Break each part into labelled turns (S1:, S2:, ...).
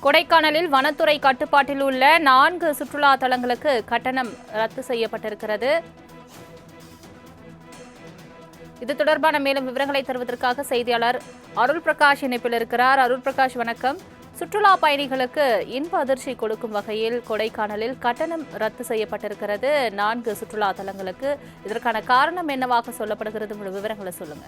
S1: கொடைக்கானலில் வனத்துறை கட்டுப்பாட்டில் உள்ள 4 சுற்றுலா தலங்களுக்கு கட்டணம் ரத்து செய்யப்பட்டிருக்கிறது. இது தொடர்பான மேலும் விவரங்களை தருவதற்காக செய்தியாளர் அருள் பிரகாஷ் இணைப்பில் இருக்கிறார். அருள் பிரகாஷ், வணக்கம். சுற்றுலா பயணிகளுக்கு இன்ப அதிர்ச்சி கொடுக்கும் வகையில் கொடைக்கானலில் கட்டணம் ரத்து செய்யப்பட்டிருக்கிறது 4 சுற்றுலா தலங்களுக்கு. இதற்கான காரணம் என்னவாக சொல்லப்படுகிறது? உங்களுடைய விவரங்களை சொல்லுங்க.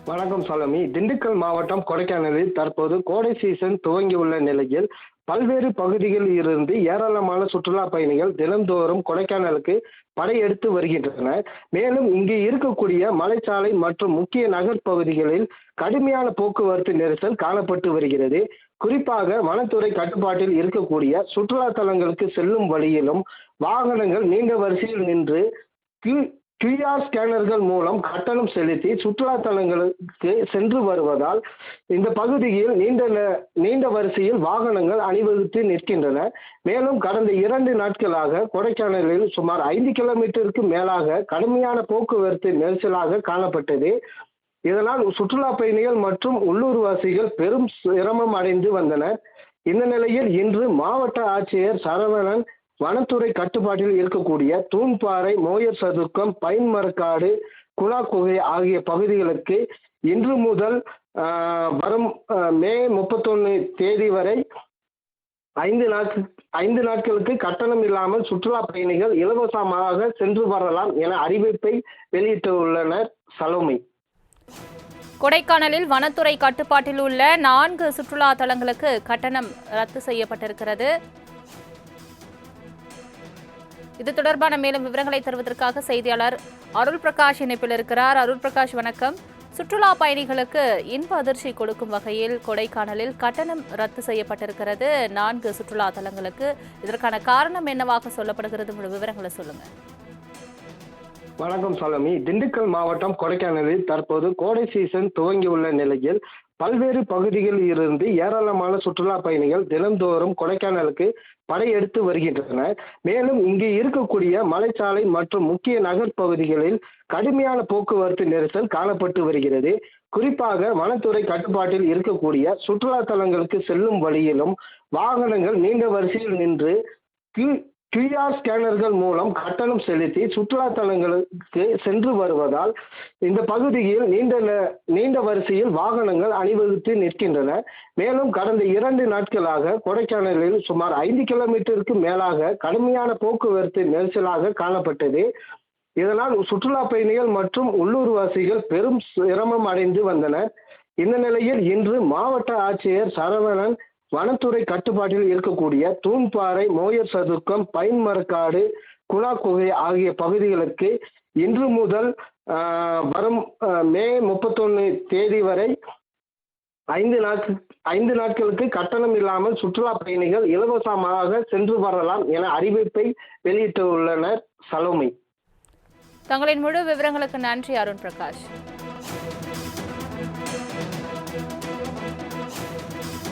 S2: வணக்கம் சலமி. திண்டுக்கல் மாவட்டம் கொடைக்கானலில் தற்போது கோடை சீசன் துவங்கியுள்ள நிலையில் பல்வேறு பகுதிகளில் இருந்து ஏராளமான சுற்றுலா பயணிகள் தினந்தோறும் கொடைக்கானலுக்கு படையெடுத்து வருகின்றனர். மேலும் இங்கு இருக்கக்கூடிய மலைச்சாலை மற்றும் முக்கிய நகர்ப்பகுதிகளில் கடுமையான போக்குவரத்து நெரிசல் காணப்பட்டு வருகிறது. குறிப்பாக வனத்துறை கட்டுப்பாட்டில் இருக்கக்கூடிய சுற்றுலா தலங்களுக்கு செல்லும் வழியிலும் வாகனங்கள் நீண்ட வரிசையில் நின்று QR ஸ்கேனர்கள் மூலம் கட்டணம் செலுத்தி சுற்றுலா தலங்களுக்கு சென்று வருவதால் இந்த பகுதியில் நீண்ட வரிசையில் வாகனங்கள் அணிவகுத்து நிற்கின்றன. மேலும் கடந்த 2 நாட்களாக கொடைக்கானலில் சுமார் 5 கிலோமீட்டருக்கு மேலாக கடுமையான போக்குவரத்து நெரிசலாக காணப்பட்டது. இதனால் சுற்றுலா பயணிகள் மற்றும் உள்ளூர்வாசிகள் பெரும் சிரமம் அடைந்து வந்தனர். இந்த நிலையில் இன்று மாவட்ட ஆட்சியர் சரவணன் வனத்துறை கட்டுப்பாட்டில் இருக்கக்கூடிய தூண்பாறை, மோயர் சதுக்கம், பைன் மரக்காடு, குலா குகை ஆகிய பகுதிகளுக்கு இன்று முதல் வரும் மே 31 தேதி வரை 5 நாட்களுக்கு கட்டணம் இல்லாமல் சுற்றுலா பயணிகள் இலவசமாக சென்று வரலாம் என அறிவிப்பை வெளியிட்டுள்ளனர். சலோமி.
S1: கொடைக்கானலில் வனத்துறை கட்டுப்பாட்டில் உள்ள 4 சுற்றுலா தலங்களுக்கு கட்டணம் ரத்து செய்யப்பட்டிருக்கிறது. இது தொடர்பான மேலும் விவரங்களை தருவதற்காக செய்தியாளர் அருள் பிரகாஷ் இணைப்பில் இருக்கிறார். அருள் பிரகாஷ், வணக்கம். சுற்றுலா பயணிகளுக்கு இன்ப அதிர்ச்சி கொடுக்கும் வகையில் கொடைக்கானலில் கட்டணம் ரத்து செய்யப்பட்டிருக்கிறது 4 சுற்றுலா தலங்களுக்கு. இதற்கான காரணம் என்னவாக சொல்லப்படுகிறது? உங்களுடைய விவரங்களை சொல்லுங்க.
S2: வணக்கம் சலமி. திண்டுக்கல் மாவட்டம் கொடைக்கானலில் தற்போது கோடை சீசன் துவங்கியுள்ள நிலையில் பல்வேறு பகுதிகளில் இருந்து ஏராளமான சுற்றுலா பயணிகள் தினந்தோறும் கொடைக்கானலுக்கு படையெடுத்து வருகின்றனர். மேலும் இங்கு இருக்கக்கூடிய மலைச்சாலை மற்றும் முக்கிய நகர்ப்பகுதிகளில் கடுமையான போக்குவரத்து நெரிசல் காணப்பட்டு வருகிறது. குறிப்பாக வனத்துறை கட்டுப்பாட்டில் இருக்கக்கூடிய சுற்றுலா தலங்களுக்கு செல்லும் வழியிலும் வாகனங்கள் நீண்ட வரிசையில் நின்று QR ஸ்கேனர்கள் மூலம் கட்டணம் செலுத்தி சுற்றுலா தலங்களுக்கு சென்று வருவதால் இந்த பகுதியில் நீண்ட வரிசையில் வாகனங்கள் அணிவகுத்து நிற்கின்றன. மேலும் கடந்த 2 நாட்களாக கொடைக்கானலில் சுமார் 5 கிலோமீட்டருக்கு மேலாக கடுமையான போக்குவரத்து நெரிசலாக காணப்பட்டது. இதனால் சுற்றுலா பயணிகள் மற்றும் உள்ளூர்வாசிகள் பெரும் சிரமம் அடைந்து வந்தனர். இந்த நிலையில் இன்று மாவட்ட ஆட்சியர் சரவணன் வனத்துறை கட்டுப்பாட்டில் இருக்கக்கூடிய தூண்பாறை, மோயர் சதுக்கம், பைன் மரக்காடு, குலா குகை ஆகிய பகுதிகளுக்கு இன்று முதல் வரும் மே 31 தேதி வரை 5 நாட்களுக்கு கட்டணம் இல்லாமல் சுற்றுலா பயணிகள் இலவசமாக சென்று வரலாம் என அறிவிப்பை வெளியிட்டுள்ளனர். சலோமி.
S1: தங்களின் முழு விவரங்களுக்கு நன்றி அருண் பிரகாஷ்.